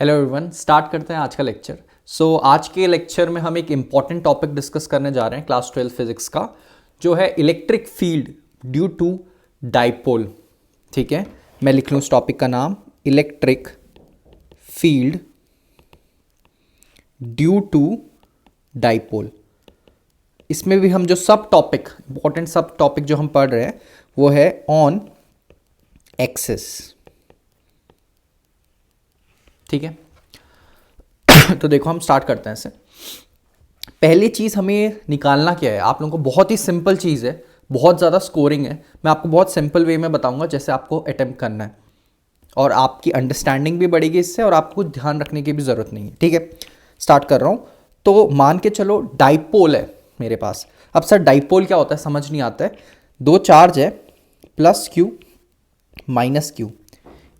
Hello everyone, start करते हैं आज का लेक्चर। आज के लेक्चर में हम एक इम्पॉर्टेंट टॉपिक डिस्कस करने जा रहे हैं क्लास 12 फिजिक्स का, जो है electric field due to dipole. ठीक है, मैं लिख लूँ इस टॉपिक का नाम, electric field due to dipole. इसमें भी हम जो सब टॉपिक, इंपॉर्टेंट सब टॉपिक जो हम पढ़ रहे हैं वो है ऑन एक्सिस। ठीक है तो देखो हम स्टार्ट करते हैं इसे। पहली चीज़ हमें निकालना क्या है, आप लोगों को बहुत ही सिंपल चीज़ है, बहुत ज़्यादा स्कोरिंग है। मैं आपको बहुत सिंपल वे में बताऊंगा जैसे आपको अटेम्प्ट करना है, और आपकी अंडरस्टैंडिंग भी बढ़ेगी इससे, और आपको ध्यान रखने की भी ज़रूरत नहीं है। ठीक है, स्टार्ट कर रहा हूँ। तो मान के चलो डाइपोल है मेरे पास। अब सर डाइपोल क्या होता है समझ नहीं आता है। दो चार्ज है, प्लस क्यू माइनस क्यू।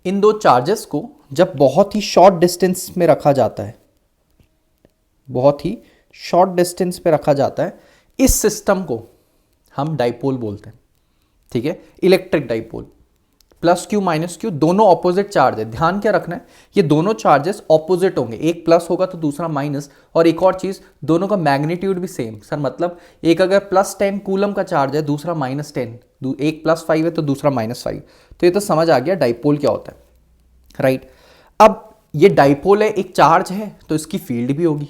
इन दो चार्जेस को जब बहुत ही शॉर्ट डिस्टेंस में रखा जाता है, बहुत ही शॉर्ट डिस्टेंस पे रखा जाता है, इस सिस्टम को हम डाइपोल बोलते हैं। ठीक है, electric dipole. Plus Q minus Q दोनों ऑपोजिट चार्ज है। ध्यान क्या रखना है, ये दोनों चार्जेस ऑपोजिट होंगे, एक प्लस होगा तो दूसरा माइनस। और एक और चीज, दोनों का मैग्नीट्यूड भी सेम। सर मतलब एक अगर +10 कूलम का चार्ज है, दूसरा -10, एक +5 है तो दूसरा -5, तो ये तो समझ आ गया डाइपोल क्या होता है, राइट। अब ये डाइपोल है, एक चार्ज है तो इसकी फील्ड भी होगी,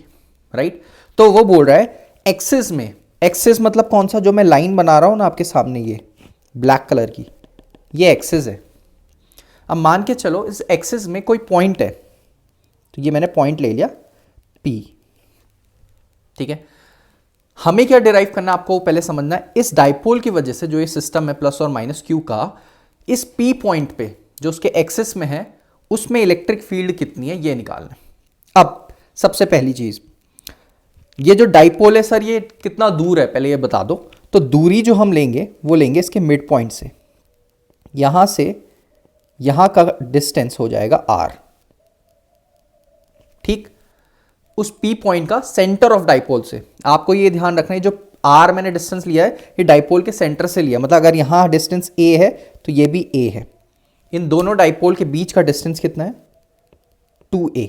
राइट। तो वो बोल रहा है एक्सिस में, एक्सिस मतलब कौन सा, जो मैं लाइन बना रहा हूं ना आपके सामने, ये ब्लैक कलर की, ये एक्सिस है। अब मान के चलो इस एक्सिस में कोई पॉइंट है, तो ये मैंने पॉइंट ले लिया P। ठीक है, हमें क्या डिराइव करना है आपको पहले समझना है। इस डाइपोल की वजह से जो ये सिस्टम है प्लस और माइनस क्यू का, इस P पॉइंट पे जो उसके एक्सिस में है उसमें इलेक्ट्रिक फील्ड कितनी है ये निकालना है। अब सबसे पहली चीज, ये जो डाइपोल है सर ये कितना दूर है पहले ये बता दो। तो दूरी जो हम लेंगे वो लेंगे इसके मिड पॉइंट से, यहां से यहां का डिस्टेंस हो जाएगा r। ठीक, उस P पॉइंट का सेंटर ऑफ डाइपोल से। आपको ये ध्यान रखना है, जो r मैंने डिस्टेंस लिया है ये डाइपोल के सेंटर से लिया, मतलब अगर यहां डिस्टेंस a है तो ये भी a है। इन दोनों डाइपोल के बीच का डिस्टेंस कितना है, 2a,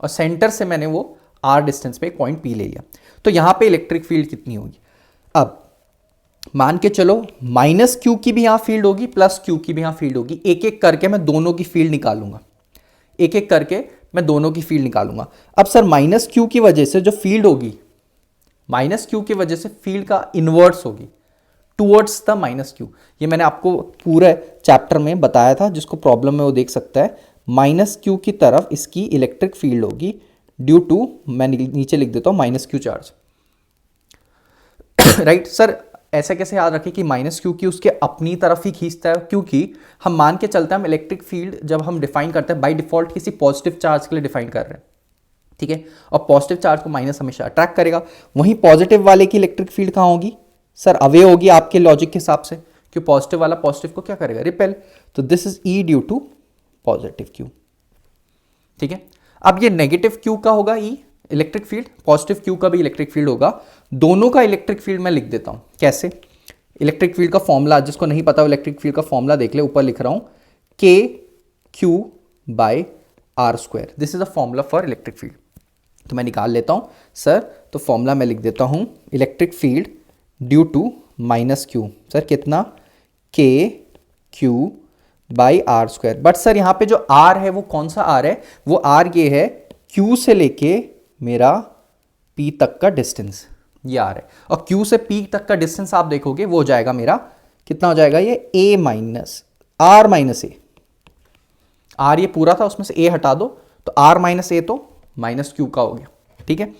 और सेंटर से मैंने वो r डिस्टेंस पे एक पॉइंट P ले लिया। तो यहां पे इलेक्ट्रिक फील्ड कितनी होगी। अब मान के चलो माइनस क्यू की भी यहां फील्ड होगी, प्लस क्यू की भी यहां फील्ड होगी। एक एक करके मैं दोनों की फील्ड निकालूंगा, एक एक करके मैं दोनों की फील्ड निकालूंगा। अब सर माइनस क्यू की वजह से जो फील्ड होगी, माइनस क्यू की वजह से फील्ड का इनवर्स होगी, टूवर्ड्स द माइनस क्यू। ये मैंने आपको पूरे चैप्टर में बताया था, जिसको प्रॉब्लम में वो देख सकता है। माइनस क्यू की तरफ इसकी इलेक्ट्रिक फील्ड होगी ड्यू टू, मैं नीचे लिख देता हूं minus Q charge. Right sir, ऐसे कैसे याद रखें कि माइनस क्यू की उसके अपनी तरफ ही खींचता है, क्योंकि हम मान के चलते हैं हम इलेक्ट्रिक फील्ड जब हम डिफाइन करते हैं बाय डिफॉल्ट किसी पॉजिटिव चार्ज के लिए डिफाइन कर रहे हैं। ठीक है, और पॉजिटिव चार्ज को माइनस हमेशा अट्रैक्ट करेगा। वहीं पॉजिटिव वाले की इलेक्ट्रिक फील्ड कहां होगी सर, अवे होगी आपके लॉजिक के हिसाब से, कि पॉजिटिव वाला पॉजिटिव को क्या करेगा, रिपेल। तो this is E due to positive Q. ठीक है, अब ये नेगेटिव क्यू का होगा E electric field, positive Q का भी इलेक्ट्रिक फील्ड होगा। दोनों का इलेक्ट्रिक फील्ड मैं लिख देता हूं, कैसे। इलेक्ट्रिक फील्ड का फॉर्मूला, जिसको नहीं पता इलेक्ट्रिक फील्ड का फॉर्मूला देख ले, ऊपर लिख रहा हूं KQ/r²। This is a formula for electric field. तो मैं निकाल लेता हूं सर। तो फॉर्मूला मैं लिख देता हूं, electric field due to minus Q, sir कितना, KQ/r²। बट सर यहां पे जो r है वो कौन सा r है, वो r ये है Q से लेके मेरा P तक का डिस्टेंस, ये r है। और Q से P तक का डिस्टेंस आप देखोगे वो हो जाएगा मेरा, कितना हो जाएगा ये, a minus r minus A. r ये पूरा था, उसमें से a हटा दो तो r माइनस ए तो माइनस क्यू का हो गया। ठीक है,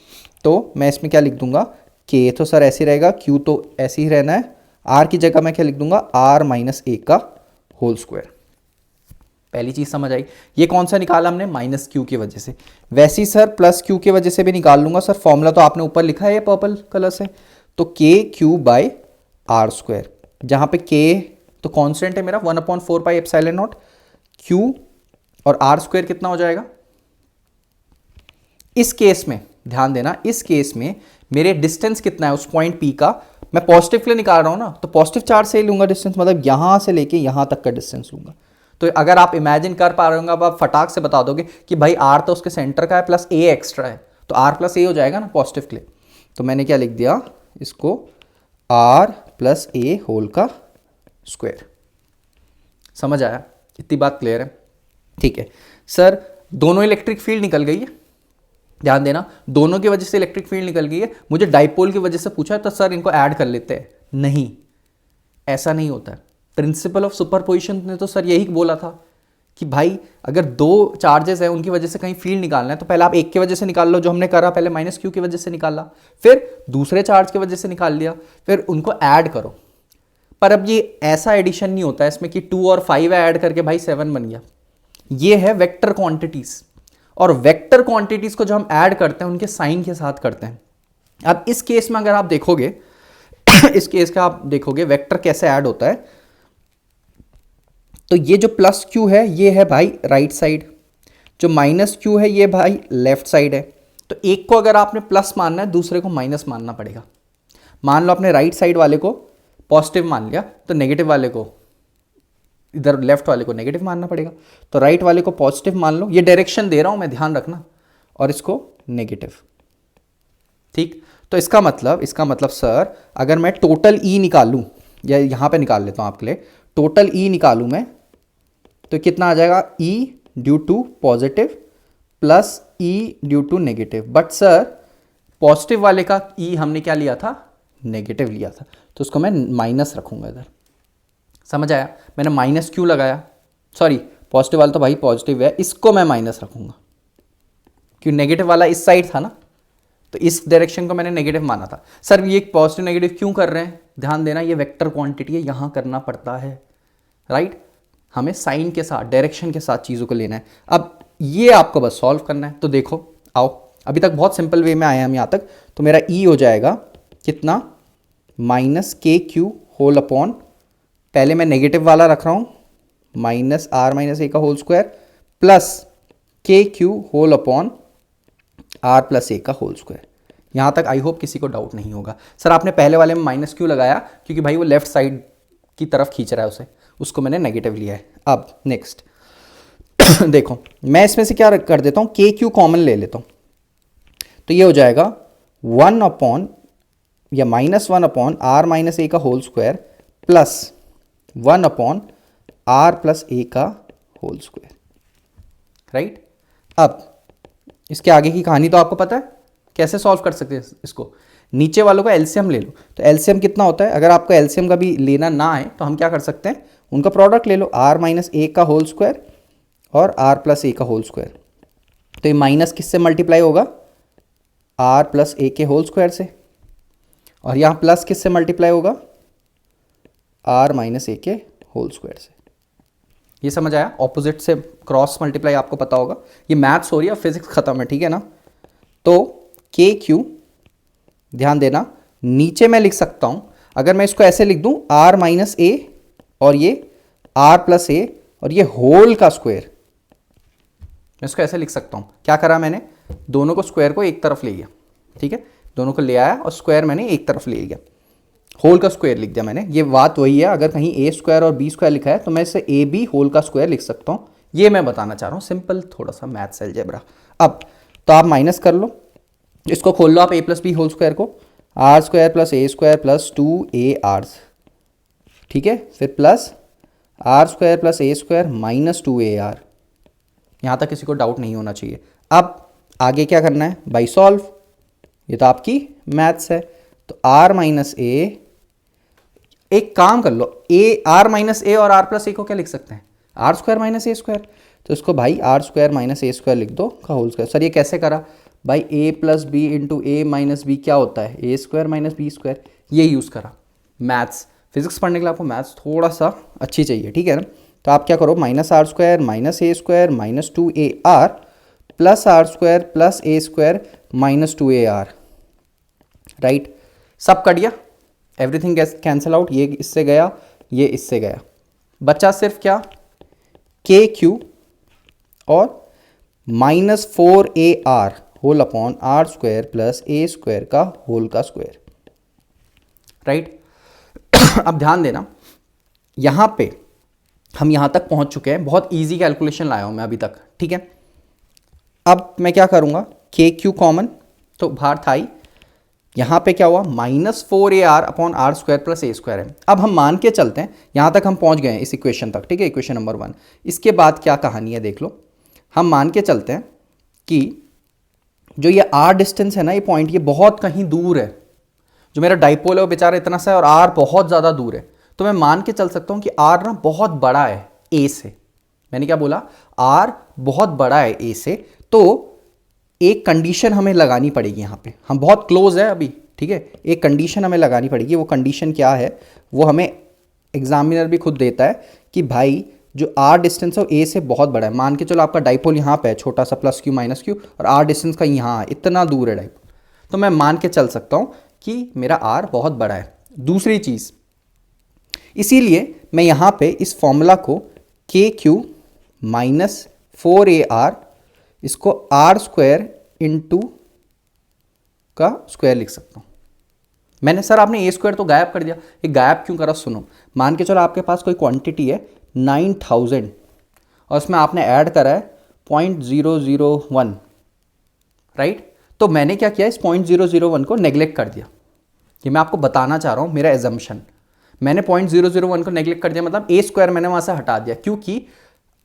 तो मैं इसमें क्या लिख दूंगा, k तो सर ऐसे रहेगा, q तो ऐसे ही रहना है, r की जगह मैं क्या लिख दूंगा, r माइनस ए का होल स्क्वायर। पहली चीज समझ आई। ये कौन सा निकाला हमने, माइनस क्यू की वजह से। वैसे ही सर प्लस क्यू की वजह से भी निकाल लूंगा सर, फॉर्मूला तो आपने ऊपर लिखा है पर्पल कलर से। तो KQ/r², जहां पे k तो कांस्टेंट है मेरा 1/4πε0, q और r² कितना हो जाएगा। इस केस में ध्यान देना, इस केस में मेरे डिस्टेंस कितना है उस पॉइंट P का, मैं पॉजिटिव के लिए निकाल रहा हूं ना, तो पॉजिटिव चार्ज से ही लूंगा डिस्टेंस, मतलब यहां से लेके यहां तक का डिस्टेंस लूंगा। तो अगर आप इमेजिन कर पा रहे होंगे, अब आप फटाक से बता दोगे कि भाई आर तो उसके सेंटर का है प्लस ए एक्स्ट्रा है, तो आर प्लस ए हो जाएगा ना पॉजिटिव के लिए। तो मैंने क्या लिख दिया इसको, आर प्लस ए होल का स्क्वायर। समझ आया? इतनी बात क्लियर है? ठीक है सर, दोनों इलेक्ट्रिक फील्ड निकल गई है, ध्यान देना, दोनों की वजह से इलेक्ट्रिक फील्ड निकल गई है। मुझे डाइपोल की वजह से पूछा है तो सर इनको ऐड कर लेते हैं। नहीं, ऐसा नहीं होता है। प्रिंसिपल ऑफ सुपरपोजिशन ने तो सर यही बोला था कि भाई अगर दो चार्जेस हैं उनकी वजह से कहीं फील्ड निकालना है तो पहले आप एक की वजह से निकाल लो, जो हमने करा, पहले माइनस क्यू की वजह से निकाला, फिर दूसरे चार्ज की वजह से निकाल लिया, फिर उनको ऐड करो। पर अब ये ऐसा एडिशन नहीं होता है इसमें कि 2 और 5 ऐड करके भाई 7 बन गया। ये है वेक्टर क्वांटिटीज, और वेक्टर क्वांटिटीज को जो हम ऐड करते हैं उनके साइन के साथ करते हैं। अब इस केस में अगर आप देखोगे इस केस का आप देखोगे वेक्टर कैसे ऐड होता है, तो ये जो प्लस क्यू है ये है भाई राइट साइड, जो माइनस क्यू है ये भाई लेफ्ट साइड है। तो एक को अगर आपने प्लस मानना है दूसरे को माइनस मानना पड़ेगा। मान लो आपने राइट साइड वाले को पॉजिटिव मान लिया तो नेगेटिव वाले को, इधर लेफ्ट वाले को नेगेटिव मानना पड़ेगा। तो राइट वाले को पॉजिटिव मान लो, ये डायरेक्शन दे रहा हूं मैं, ध्यान रखना, और इसको नेगेटिव। ठीक, तो इसका मतलब सर अगर मैं टोटल ई निकालूं, या यहां पे निकाल लेता हूं आपके लिए, टोटल ई निकालूं मैं तो कितना आ जाएगा, E due to positive plus E due to negative. But sir positive वाले का ई हमने क्या लिया था, नेगेटिव लिया था, तो उसको मैं माइनस रखूंगा इधर। समझ आया? मैंने माइनस क्यों लगाया, सॉरी पॉजिटिव वाला तो भाई पॉजिटिव है, इसको मैं माइनस रखूंगा क्यों, नेगेटिव वाला इस साइड था ना, तो इस डायरेक्शन को मैंने नेगेटिव माना था। सर ये पॉजिटिव नेगेटिव क्यों कर रहे हैं, ध्यान देना, ये वेक्टर क्वांटिटी है, यहां करना पड़ता है, राइट। हमें साइन के साथ, डायरेक्शन के साथ चीज़ों को लेना है। अब ये आपको बस सॉल्व करना है। तो देखो, आओ, अभी तक बहुत सिंपल वे में आए हम यहाँ तक। तो मेरा ई हो जाएगा कितना, माइनस के क्यू होल अपॉन, पहले मैं नेगेटिव वाला रख रहा हूँ, माइनस आर माइनस ए का whole square plus K Q whole upon R plus A का होल स्क्वायर। यहाँ तक आई होप किसी को डाउट नहीं होगा। सर आपने पहले वाले में माइनस क्यों लगाया, क्योंकि भाई वो लेफ्ट साइड की तरफ खींच रहा है उसे, उसको मैंने नेगेटिव लिया है। अब नेक्स्ट देखो, मैं इसमें से क्या कर देता हूँ, के क्यू कॉमन ले लेता हूँ, तो ये हो जाएगा 1 अपॉन या minus 1 upon R minus A का whole square plus 1 upon R plus A का होल स्क्वायर, राइट। अब इसके आगे की कहानी तो आपको पता है, कैसे सॉल्व कर सकते हैं इसको। नीचे वालों का एलसीएम ले लो, तो एलसीएम कितना होता है, अगर आपको एलसीएम का भी लेना ना आए तो हम क्या कर सकते हैं, उनका प्रोडक्ट ले लो, आर माइनस ए का होल स्क्वायर और आर प्लस ए का होल स्क्वायर। तो ये माइनस किससे मल्टीप्लाई होगा, आर प्लस ए के होल स्क्वायर से, और यहाँ प्लस किससे मल्टीप्लाई होगा, आर माइनस ए के होल स्क्वायर से। ये समझ आया? ऑपोजिट से क्रॉस मल्टीप्लाई आपको पता होगा, ये मैथ्स हो रही है, फिजिक्स खत्म है, ठीक है ना। तो के क्यू, ध्यान देना, नीचे मैं लिख सकता हूं, अगर मैं इसको ऐसे लिख दूं, आर माइनस ए और ये आर प्लस ए और ये होल का स्क्वायर, मैं इसको ऐसे लिख सकता हूं। क्या करा मैंने, दोनों को स्क्वायर को एक तरफ ले लिया, ठीक है, दोनों को ले आया और स्क्वायर मैंने एक तरफ ले लिया, होल का स्क्वायर लिख दिया मैंने। ये बात वही है, अगर कहीं ए स्क्वायर और बी स्क्वायर लिखा है तो मैं इसे ए बी होल का स्क्वायर लिख सकता हूँ। ये मैं बताना चाह रहा हूँ, सिंपल थोड़ा सा मैथ्स अलजेब्रा। अब तो आप माइनस कर लो, इसको खोल लो आप, A plus B whole square को, R square plus A square plus 2 AR, ठीक है, फिर plus R square plus A square minus 2 AR। यहाँ तक किसी को डाउट नहीं होना चाहिए। अब आगे क्या करना है भाई, सॉल्व, ये तो आपकी मैथ्स है। तो आर माइनस ए, एक काम कर लो, ए आर माइनस ए और आर प्लस ए को क्या लिख सकते हैं, R square minus A square, तो इसको भाई R square minus A square लिख दो का होल स्क्वायर। सर ये कैसे करा भाई, ए प्लस बी इंटू ए माइनस बी क्या होता है, ए स्क्वायर माइनस बी स्क्वायर, ये यूज़ करा। मैथ्स, फिजिक्स पढ़ने के लिए आपको मैथ्स थोड़ा सा अच्छी चाहिए, ठीक है ना। तो आप क्या करो, minus R square minus A square minus 2 AR plus R square plus A square minus 2 AR, right. सब कट गया, एवरीथिंग कैंसिल आउट, ये इससे गया, ये इससे गया, बचा सिर्फ क्या, के क्यू और minus 4 AR whole upon R square plus A square का होल का स्क्वायर, राइट। अब ध्यान देना, यहां पे हम यहाँ तक पहुँच चुके हैं, बहुत ईजी कैलकुलेशन लाया हूँ मैं अभी तक, ठीक है। अब मैं क्या करूँगा, के क्यू कॉमन, तो बाहर था ही, यहाँ पे क्या हुआ -4ar/r² + a² है। अब हम मान के चलते हैं, यहाँ तक हम पहुँच गए हैं इस इक्वेशन तक, ठीक है, इक्वेशन नंबर 1। इसके बाद क्या कहानी है देख लो, हम मान के चलते हैं कि जो ये r डिस्टेंस है ना, ये पॉइंट ये बहुत कहीं दूर है, जो मेरा डाइपोल है वो बेचारा इतना सा है और r बहुत ज़्यादा दूर है, तो मैं मान के चल सकता हूँ कि r ना बहुत बड़ा है a से। मैंने क्या बोला, r बहुत बड़ा है a से, तो एक कंडीशन हमें लगानी पड़ेगी यहाँ पे, हम बहुत क्लोज है अभी, ठीक है, एक कंडीशन हमें लगानी पड़ेगी। वो कंडीशन क्या है, वो हमें एग्जामिनर भी खुद देता है कि भाई जो r डिस्टेंस है वो a से बहुत बड़ा है। मान के चलो आपका डाइपोल यहाँ पे है छोटा सा +q -q, और r डिस्टेंस का यहाँ है, इतना दूर है डाइपोल, तो मैं मान के चल सकता हूँ कि मेरा r बहुत बड़ा है। दूसरी चीज़, इसीलिए मैं यहाँ पे इस फॉर्मूला को KQ -4AR इसको r² इंटू का स्क्वायर लिख सकता हूँ। मैंने सर आपने a² तो गायब कर दिया, ये गायब क्यों करा, सुनो। मान के चलो आपके पास कोई क्वांटिटी है 9000 और उसमें आपने ऐड करा है 0.001, राइट। तो मैंने क्या किया, इस 0.001 को नेग्लेक्ट कर दिया। ये मैं आपको बताना चाह रहा हूँ, मेरा एजम्पशन, मैंने 0.001 को नेग्लेक्ट कर दिया, मतलब a² मैंने वहाँ से हटा दिया, क्योंकि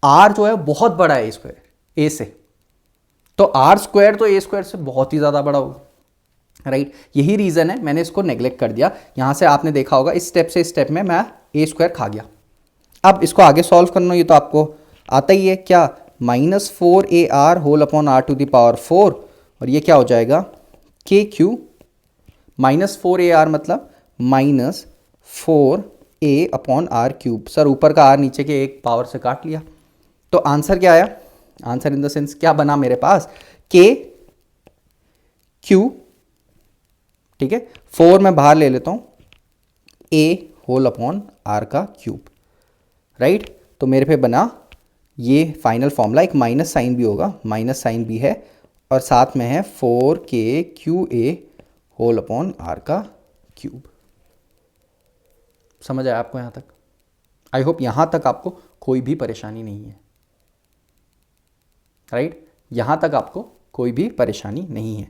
r जो है बहुत बड़ा है a² से, तो r² तो a² से बहुत ही ज़्यादा बड़ा होगा, राइट। यही रीज़न है मैंने इसको नेग्लेक्ट कर दिया। यहाँ से आपने देखा होगा इस स्टेप से इस स्टेप में मैं a² खा गया। अब इसको आगे सॉल्व करना, ये तो आपको आता ही है, क्या -4ar/r⁴, और ये क्या हो जाएगा KQ -4ar मतलब -4a/r³। सर ऊपर का r नीचे के एक पावर से काट लिया, तो आंसर क्या आया, आंसर इन द सेंस क्या बना मेरे पास, KQ, ठीक है, 4 मैं बाहर ले लेता हूं, a/r³, राइट। तो मेरे पे बना ये फाइनल फॉर्मूला, एक माइनस साइन भी होगा, माइनस साइन भी है, और साथ में है 4kQa/r³। समझ आया आपको यहाँ तक? आई होप यहाँ तक आपको कोई भी परेशानी नहीं है, राइट। यहाँ तक आपको कोई भी परेशानी नहीं है।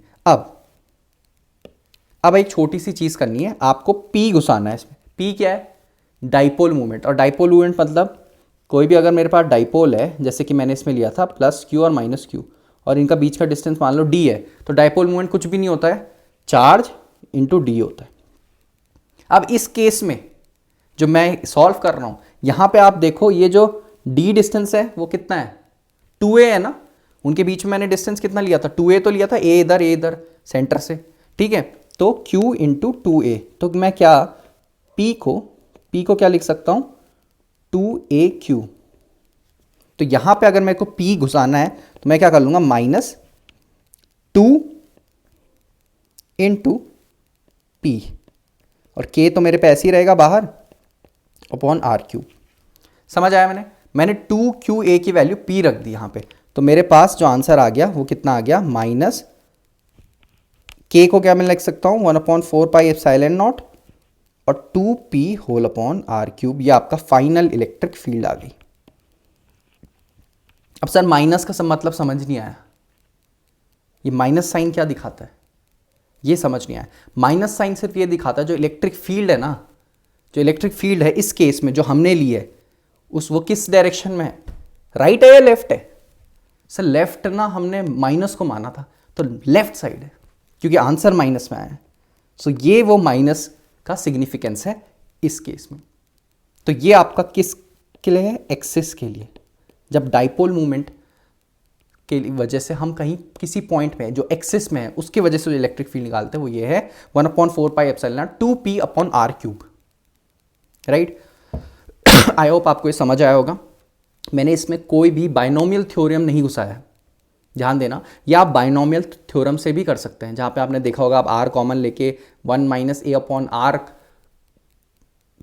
अब एक छोटी सी चीज़ करनी है, आपको P घुसाना है इसमें। P क्या है, डाइपोल मूवमेंट, और डाइपोल मूवमेंट मतलब कोई भी अगर मेरे पास डाइपोल है, जैसे कि मैंने इसमें लिया था +q और -q, और इनका बीच का डिस्टेंस मान लो d है, तो डाइपोल मूवमेंट कुछ भी नहीं होता है, चार्ज इंटू डी होता है। अब इस केस में जो मैं सॉल्व कर रहा हूँ, यहाँ पे आप देखो ये जो d डिस्टेंस है वो कितना है, 2a है ना, उनके बीच में मैंने डिस्टेंस कितना लिया था, 2a तो लिया था, a इधर सेंटर से, ठीक है, तो q इंटू 2a, तो मैं क्या p को क्या लिख सकता हूँ, 2aq। तो यहां पे अगर मेरे को p घुसाना है तो मैं क्या कर लूंगा, -2 इंटू p, और k तो मेरे पे ऐसे ही रहेगा बाहर, /r³। समझ आया? मैंने 2qa की वैल्यू p रख दी यहां पे, तो मेरे पास जो आंसर आ गया वो कितना आ गया, -k को क्या मैं लिख सकता हूं, 1/4πε0 और 2p/r³। ये आपका फाइनल इलेक्ट्रिक फील्ड आ गई। अब सर माइनस का सब मतलब समझ नहीं आया, ये माइनस साइन क्या दिखाता है, ये समझ नहीं आया। माइनस साइन सिर्फ ये दिखाता है जो इलेक्ट्रिक फील्ड है ना, जो इलेक्ट्रिक फील्ड है इस केस में जो हमने ली है, वो किस डायरेक्शन में है, राइट है या लेफ्ट है। सर लेफ्ट ना, हमने माइनस को माना था, तो लेफ्ट साइड है, क्योंकि आंसर माइनस में आया है। सो ये वो माइनस का सिग्निफिकेंस है इस केस में। तो ये आपका किस के लिए है, एक्सिस के लिए। जब डाइपोल मूवमेंट के वजह से हम कहीं किसी पॉइंट में जो एक्सिस में है उसकी वजह से जो इलेक्ट्रिक फील्ड निकालते हैं वो ये है 1/4πε0 2p/r³, राइट। आई होप आपको ये समझ आया होगा। मैंने इसमें कोई भी बाइनोमियल थ्योरम नहीं घुसाया, ध्यान देना। या आप बाइनोमियल थ्योरम से भी कर सकते हैं, जहाँ पे आपने देखा होगा आप r कॉमन लेके 1 -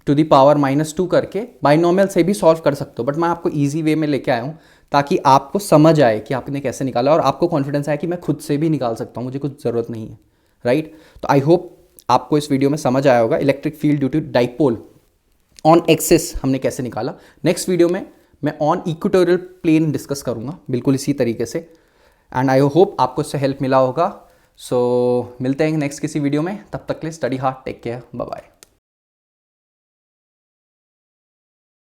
a/r⁻² करके बाइनोमियल से भी सॉल्व कर सकते हो, बट मैं आपको इजी वे में लेके आया हूँ ताकि आपको समझ आए कि आपने कैसे निकाला और आपको कॉन्फिडेंस आए कि मैं खुद से भी निकाल सकता हूँ, मुझे कुछ ज़रूरत नहीं है, राइट। तो आई होप आपको इस वीडियो में समझ आया होगा electric field due to dipole on axis हमने कैसे निकाला। नेक्स्ट वीडियो में मैं ऑन इक्वेटोरियल प्लेन डिस्कस करूँगा बिल्कुल इसी तरीके से। एंड आई होप आपको इससे हेल्प मिला होगा। सो मिलते हैं नेक्स्ट किसी वीडियो में, तब तक के लिए study hard, take care, bye bye.